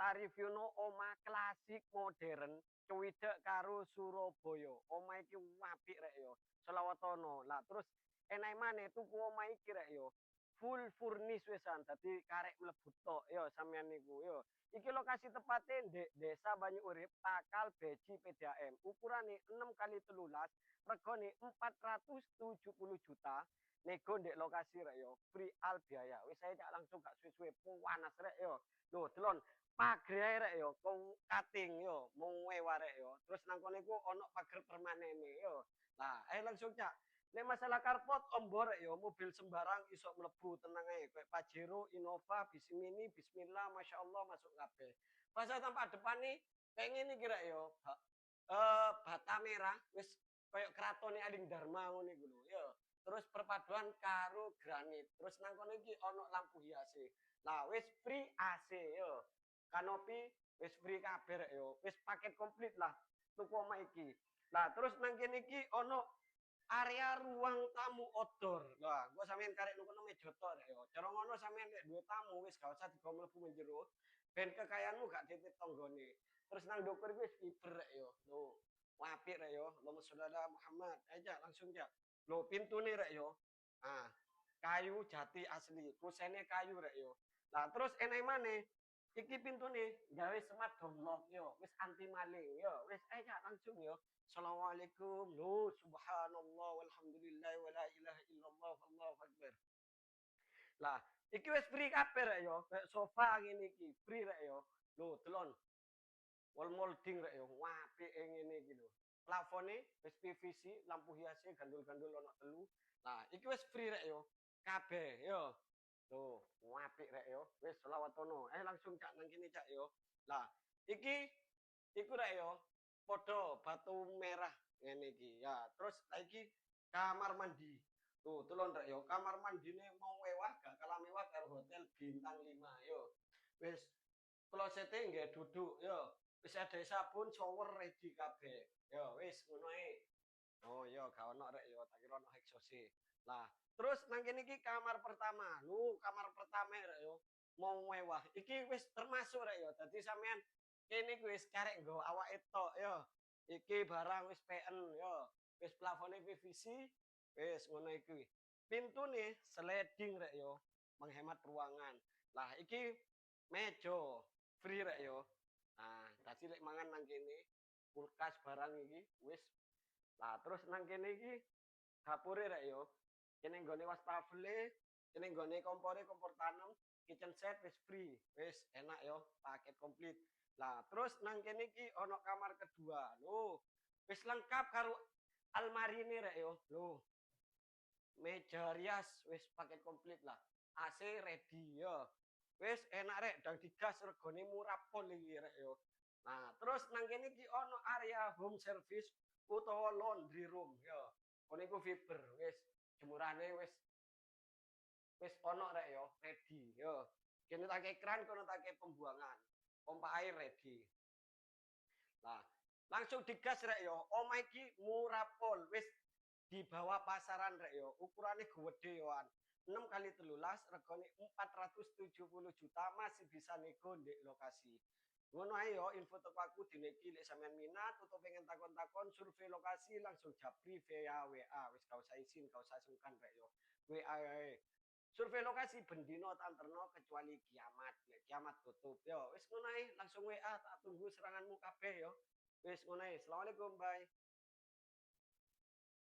tak reviewno omah klasik modern Cuwidek karo Surabaya. Omah iki apik rek yo. Selawatono. Lah terus enak maneh tuku omah iki rek yo. Full furnish wisan. Dadi karek mlebu tok yo sampean niku yo. Iki lokasi tepatnya di Desa Banyu Urip, Takal Beji PDAM. Ukurane 6 kali 13, regane 470 juta. Nego ndek lokasi rek yo, free al biaya. Wis saya tak langsung gak suwe-suwe panas rek yo. Loh, delon pager rek yo, cutting yo, mau mewah rek yo. Terus nang kono iku ono pager permanene yo. Lah, langsung cak. Nek masalah karpot ombo rek yo, mobil sembarang iso mlebu tenang ae. Kayak Pajero, Innova, Bismini, Bismillah, Masya Allah masuk kabeh. Pasal tampak depan nih, kayak ngene iki rek yo. Bata merah wis koyo keratone Ading Dharma ngono iku lho. Yo. Terus perpaduan karo granit. Terus nang kono iki ono lampu hiase. Lah wis free AC yo. Kanopi wis free kabeh rek yo. Wis paket komplit lah tuku omah iki. Lah terus nang kene iki ono area ruang tamu outdoor. Lah gua sampean karek nukono meja tok rek yo. Cara ngono sampean nek duwe tamu wis gak usah digo mlebu menjero. Ben kekayaanmu gak titip tanggane. Terus nang ndukur wis fiber rek yo. Loh, apik rek yo. Allahumma sholli ala Muhammad. Aja langsung ya. Loh, pintune rek yo. Ah, kayu jati asli. Kusene kayu rek yo. Lah terus enek maneh. Iki pintune gawe smart downlock yo. Wis anti maling yo. Wis aja langsung yo. Assalamualaikum. Loh, subhanallah walhamdulillah wala ilaha illallah wallahu akbar. Lah, iki wis free kabeh rek yo. Kayak sofa ngene iki, free rek yo. Loh, delon. Wall molding rek yo. Apik ngene iki lho. Plafone wis PVC, lampu hiasnya gandul-gandul ono telu. Nah, iki wis free rek yo. Kabeh yo. Tuh, apik rek yo. Wis selawatono. Langsung cak nang kene cak yo. Lah, iki iku rek yo. Podo batu merah ngene iki. Ya, terus iki kamar mandi. Tuh, tulon rek yo. Kamar mandine mau mewah, gak kalah mewah karo hotel bintang 5 yo. Wis klosete nggih duduk yo. Wis ada sabun, shower ready kabeh. Yo, wis ngono ae. Oh, yo gak ono rek yo, tak kira ono exhaust. Lah, terus nang kene iki kamar pertama. Lu kamar pertama rek yo. Mau mewah. Iki wis termasuk rek yo. Dadi sampean kene ku wis karek nggo awake tok yo. Iki barang wis PN yo. Wis plafone PVC. Wis ngono iki. Pintune sliding rek yo. Menghemat ruangan. Lah, iki meja free rek yo. Nah, dadi lek mangan nang kene kulkas barang iki wis. Lah terus nang kene iki dapure rek yo. Kene nggone wastafel, kene nggone kompor tanam, kitchen set wis free. Wis enak yo, paket komplit. Lah terus nang kene iki ono kamar kedua. Loh, wis lengkap karo almari ini rek yo. Loh. Meja rias wis paket komplit lah. AC ready yo. Wis enak rek, dang digas regane murah pol iki rek yo. Nah, terus nang kene iki ono area home service utawa laundry room yo. Kono iku fiber wis jemurane wis ono rek yo, ready yo. Kene take kran, kono take pembuangan. Pompa air ready. Nah, langsung digas rek yo. Omah iki murah pol, wis di bawah pasaran rek yo. Ukurane gede yoan. 6 kali 13 regane 470 juta masih bisa nego di lokasi. Ngono ae yo info teko aku dine iki lek sampean minat utawa pengen takon-takon survei lokasi langsung japri via WA. Wis gak usah izin, gak usah sungkan rek yo. WA ae. Survei lokasi bendino tanterno kecuali kiamat. Lek kiamat tutup yo. Wis ngono ae langsung WA tak tunggu seranganmu kabeh yo. Wis ngono ae. Assalamualaikum, bye.